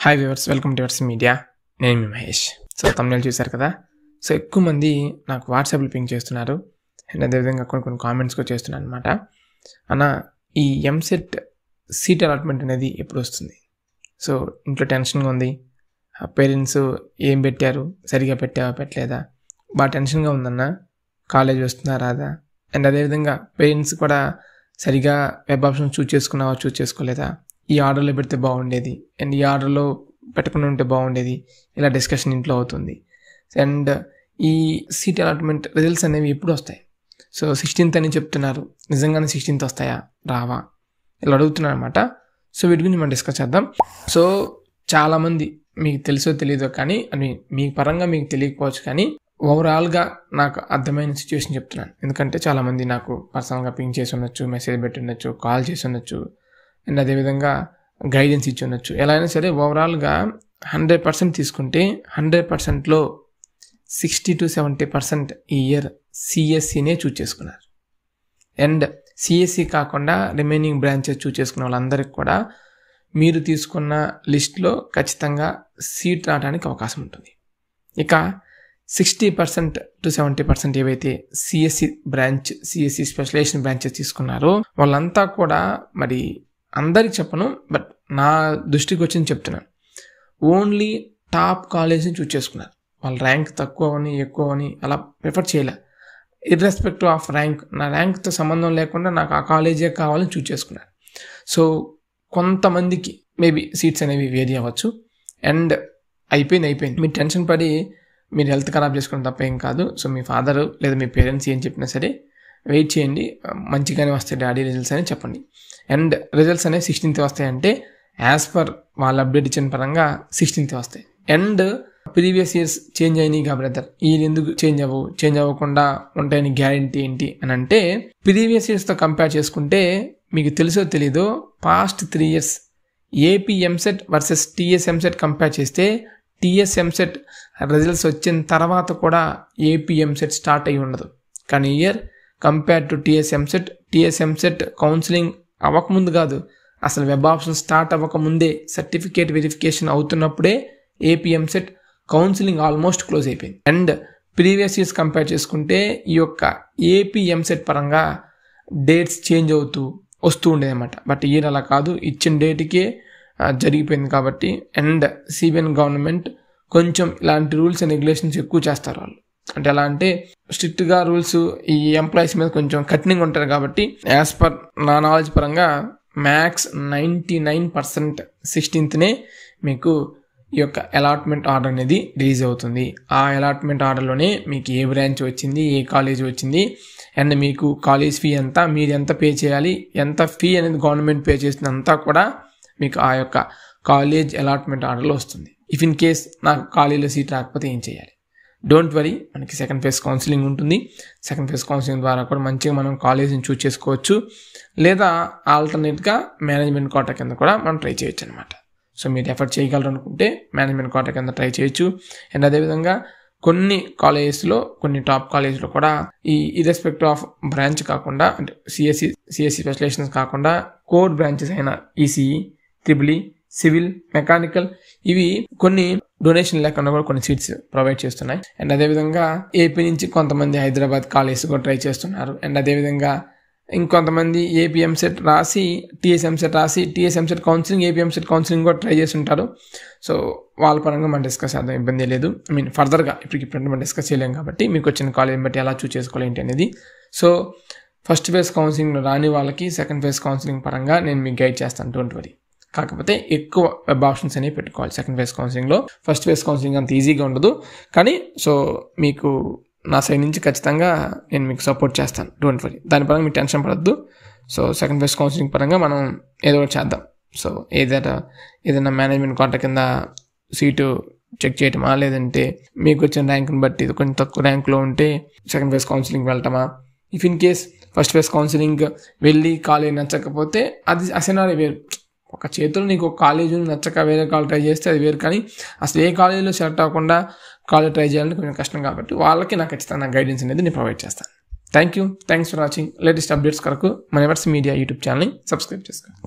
Hi viewers, welcome to వర్స్ media. నేను మీ మహేష్. సో తమ్ముళ్ళు చూశారు కదా. సో ఎక్కువ మంది నాకు వాట్సాప్లో పింక్ చేస్తున్నారు అండ్ అదేవిధంగా కొన్ని కామెంట్స్ కూడా చేస్తున్నారు అనమాట. అన్న, ఈ ఎంసెట్ సీట్ అలాట్మెంట్ అనేది ఎప్పుడు వస్తుంది? సో ఇంట్లో టెన్షన్గా ఉంది, పేరెంట్స్ ఏం పెట్టారు, సరిగా పెట్టావా పెట్టలేదా, బాగా టెన్షన్గా ఉందన్న, కాలేజ్ వస్తుందా రాదా, అండ్ అదేవిధంగా పేరెంట్స్ కూడా సరిగా వెబ్ ఆప్షన్ చూస్ చేసుకున్నావా చూస్ చేసుకోలేదా, ఈ ఆర్డర్లో పెడితే బాగుండేది అండ్ ఈ ఆర్డర్లో పెట్టకుండా ఉంటే బాగుండేది, ఇలా డిస్కషన్ ఇంట్లో అవుతుంది. అండ్ ఈ సీట్ అలాట్మెంట్ రిజల్ట్స్ అనేవి ఎప్పుడు వస్తాయి? సో 16th అని చెప్తున్నారు, నిజంగానే 16th వస్తాయా రావా, ఇలా అడుగుతున్నారు అనమాట. సో వీటి గురించి మనం డిస్కస్ చేద్దాం. సో చాలామంది మీకు తెలుసో తెలియదో కానీ, అని మీ పరంగా మీకు తెలియకపోవచ్చు కానీ, ఓవరాల్గా నాకు అర్థమైన సిచ్యువేషన్ చెప్తున్నాను. ఎందుకంటే చాలామంది నాకు పర్సనల్గా పింక్ చేసి ఉండొచ్చు, మెసేజ్ పెట్టి ఉండొచ్చు, కాల్ చేసి ఉండొచ్చు అండ్ అదేవిధంగా గైడెన్స్ ఇచ్చి ఉండొచ్చు. ఎలా అయినా సరే ఓవరాల్గా 100% తీసుకుంటే 100%లో 60 to 70% ఈ ఇయర్ సిఎస్సినే చూస్ చేసుకున్నారు. అండ్ సిఎస్సి కాకుండా రిమైనింగ్ బ్రాంచెస్ చూస్ చేసుకున్న వాళ్ళందరికీ కూడా మీరు తీసుకున్న లిస్ట్లో ఖచ్చితంగా సీట్ రావడానికి అవకాశం ఉంటుంది. ఇక 60% to 70% ఏవైతే CSC branch, CSC specialization branches తీసుకున్నారో వాళ్ళంతా కూడా, మరి అందరికి చెప్పను బట్ నా దృష్టికి వచ్చింది చెప్తున్నాను, ఓన్లీ టాప్ కాలేజ్ని చూస్ చేసుకున్నారు. వాళ్ళ ర్యాంక్ తక్కువ అని ఎక్కువ అని అలా ప్రిఫర్ చేయలే. ఇర్రెస్పెక్టివ్ ఆఫ్ ర్యాంక్, నా ర్యాంక్తో సంబంధం లేకుండా నాకు ఆ కాలేజే కావాలని చూస్ చేసుకున్నారు. సో కొంతమందికి మేబీ సీట్స్ అనేవి వేరీ అవ్వచ్చు. అండ్ అయిపోయింది, మీరు టెన్షన్ పడి మీరు హెల్త్ ఖరాబ్ చేసుకోవడం తప్ప ఏం కాదు. సో మీ ఫాదర్ లేదా మీ పేరెంట్స్ ఏం చెప్పినా సరే వెయిట్ చేయండి, మంచిగానే వస్తాయి డాడీ రిజల్ట్స్ అని చెప్పండి. అండ్ రిజల్ట్స్ అనేవి 16th వస్తాయంటే యాజ్ పర్ వాళ్ళ అప్డేట్ ఇచ్చిన పరంగా 16th వస్తాయి. అండ్ ప్రీవియస్ ఇయర్స్ చేంజ్ అయినాయి కా బ్రదర్, ఈ ఎందుకు చేంజ్ అవ్వకుండా ఉంటాయని గ్యారంటీ ఏంటి అని అంటే, ప్రీవియస్ ఇయర్స్తో కంపేర్ చేసుకుంటే మీకు తెలుసో తెలీదో past 3 years AP EAMCET versus TS EAMCET compare చేస్తే టీఎస్ ఎంసెట్ రిజల్ట్స్ వచ్చిన తర్వాత కూడా ఏపీ ఎంసెట్ స్టార్ట్ అయ్యి ఉండదు. కానీ year compare to TS EAMCET counselling అవ్వకముందు కాదు, అసలు వెబ్ ఆప్షన్ స్టార్ట్ అవ్వకముందే సర్టిఫికేట్ వెరిఫికేషన్ అవుతున్నప్పుడే AP EAMCET counselling almost close అయిపోయింది. అండ్ ప్రీవియస్ ఇయర్స్ కంపేర్ చేసుకుంటే ఈ యొక్క ఏపీ ఎంసెట్ పరంగా డేట్స్ చేంజ్ అవుతూ వస్తూ ఉండేది అనమాట. బట్ ఇయర్ అలా కాదు, ఇచ్చిన డేట్కే జరిగిపోయింది కాబట్టి. అండ్ సిబిఎన్ గవర్నమెంట్ కొంచెం ఇలాంటి రూల్స్ అండ్ రెగ్యులేషన్స్ ఎక్కువ చేస్తారు వాళ్ళు. అంటే ఎలా అంటే స్ట్రిక్ట్గా రూల్స్ ఈ ఎంప్లాయీస్ మీద కొంచెం కఠినంగా ఉంటారు కాబట్టి, యాజ్ పర్ నా నాలెడ్జ్ పరంగా మ్యాక్స్ 99% 16th మీకు ఈ యొక్క అలాట్మెంట్ ఆర్డర్ అనేది రిలీజ్ అవుతుంది. ఆ అలాట్మెంట్ ఆర్డర్లోనే మీకు ఏ బ్రాంచ్ వచ్చింది, ఏ కాలేజ్ వచ్చింది అండ్ మీకు కాలేజ్ ఫీ ఎంత, మీరు ఎంత పే చేయాలి, ఎంత ఫీ అనేది గవర్నమెంట్ పే చేస్తుంది అంతా కూడా మీకు ఆ యొక్క కాలేజ్ అలాట్మెంట్ ఆర్డర్లో వస్తుంది. ఇఫ్ ఇన్ కేస్ నాకు కాలేజీలో సీట్ రాకపోతే ఏం చేయాలి? డోంట్ వరీ, మనకి సెకండ్ ఫేజ్ కౌన్సిలింగ్ ఉంటుంది. సెకండ్ ఫేజ్ కౌన్సిలింగ్ ద్వారా కూడా మంచిగా మనం కాలేజీని చూస్ చేసుకోవచ్చు, లేదా ఆల్టర్నేట్గా మేనేజ్మెంట్ కోటా కింద కూడా మనం ట్రై చేయొచ్చు అనమాట. సో మీరు ఎఫర్ట్ చేయగలరు అనుకుంటే మేనేజ్మెంట్ కోటా కింద ట్రై చేయొచ్చు. అండ్ అదేవిధంగా కొన్ని కాలేజెస్లో, కొన్ని టాప్ కాలేజ్లో కూడా ఈ ఇర్రెస్పెక్టివ్ ఆఫ్ బ్రాంచ్ కాకుండా, అంటే సిఎస్సి స్పెషలైజేషన్స్ కాకుండా కోర్ బ్రాంచెస్ అయిన ECE, triple E, civil, mechanical, ఇవి కొన్ని డొనేషన్ లేకుండా కూడా కొన్ని సీట్స్ ప్రొవైడ్ చేస్తున్నాయి. అండ్ అదేవిధంగా ఏపీ నుంచి కొంతమంది హైదరాబాద్ కాలేజ్ కూడా ట్రై చేస్తున్నారు. అండ్ అదేవిధంగా ఇంకొంతమంది ఏపీ ఎంసెట్ రాసి TS EAMCET counselling, AP EAMCET counselling కూడా ట్రై చేస్తుంటారు. సో వాళ్ళ పరంగా మనం డిస్కస్ చేద్దాం, ఇబ్బంది లేదు. ఫర్దర్గా ఇప్పటికిప్పుడు మనం డిస్కస్ చేయలేం కాబట్టి మీకు వచ్చిన కాలేజ్ బట్టి ఎలా చూస్ చేసుకోవాలి ఏంటి అనేది. సో ఫస్ట్ ఫేజ్ కౌన్సిలింగ్ రాని వాళ్ళకి సెకండ్ ఫేజ్ కౌన్సిలింగ్ పరంగా నేను మీకు గైడ్ చేస్తాను, డోంట్ వరీ. కాకపోతే ఎక్కువ వెబ్ ఆప్షన్స్ అనేవి పెట్టుకోవాలి సెకండ్ ఫేజ్ కౌన్సిలింగ్లో. ఫస్ట్ ఫేజ్ కౌన్సిలింగ్ అంత ఈజీగా ఉండదు కానీ, సో మీకు నా సైడ్ నుంచి ఖచ్చితంగా నేను మీకు సపోర్ట్ చేస్తాను, డోంట్ వరీ. దాని పరంగా మీకు టెన్షన్ పడద్దు. సో సెకండ్ ఫేజ్ కౌన్సిలింగ్ పరంగా మనం ఏదో ఒకటి చేద్దాం. సో ఏదైనా మేనేజ్మెంట్ కోటా కింద సీటు చెక్ చేయటమా, లేదంటే మీకు వచ్చిన ర్యాంక్ని బట్టి కొంచెం తక్కువ ర్యాంక్లో ఉంటే సెకండ్ ఫేజ్ కౌన్సిలింగ్ వెళ్ళటమా. If in case first phase counselling వెళ్ళి కాలేజ్ నచ్చకపోతే అది అసెనారీ వేరు. ఒక చేతులు నీకు ఒక కాలేజీ నచ్చక వేరే కాలేజ్ ట్రై చేస్తే అది వేరు, కానీ అసలు ఏ కాలేజీలో సెలెక్ట్ అవ్వకుండా కాలేజ్ ట్రై చేయాలంటే కొంచెం కష్టం కాబట్టి వాళ్ళకి నాకు ఖచ్చితంగా గైడెన్స్ అనేది నేను ప్రొవైడ్ చేస్తాను. Thanks for watching. Latest updates కొరకు మన వర్స్ మీడియా యూట్యూబ్ ఛానల్ని సబ్స్క్రైబ్ చేసుకోండి.